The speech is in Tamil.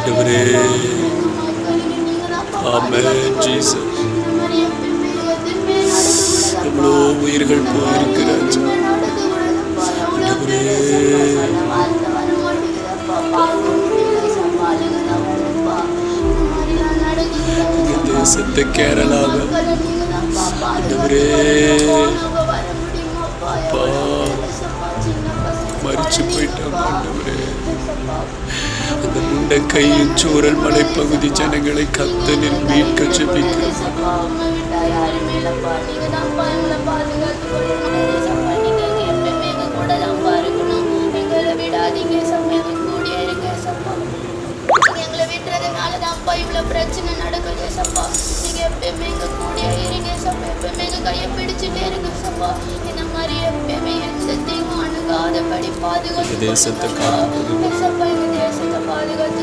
ஆண்டவரே, ஆமென் ஜீசஸ். எவ்வளோ உயிர்கள் போயிருக்கிறாச்சு ஆண்டவரே. இந்த தேசத்தை கேரளாவை ஆண்டவரே அப்பா மறிச்சு போயிட்டாங்க ஆண்டவரே. அந்த முண்டக்கையின் சூரல் மலைப்பகுதி ஜனங்களை கர்த்தரில் மீட்க ஜெபிக்கிறோம். பிரச்சனை நடக்குது சப்பா. நீங்க எப்பயுமே எங்க கூட இருங்க சப்பா. எப்பயுமே எங்க கையை பிடிச்சிட்டே இருங்க சப்பா. இந்த மாதிரி எப்பயுமே எந்த அணுகாதபடி பாதுகாத்து தேசத்தை காத்து சப்பா. எங்க தேசத்தை பாதுகாத்து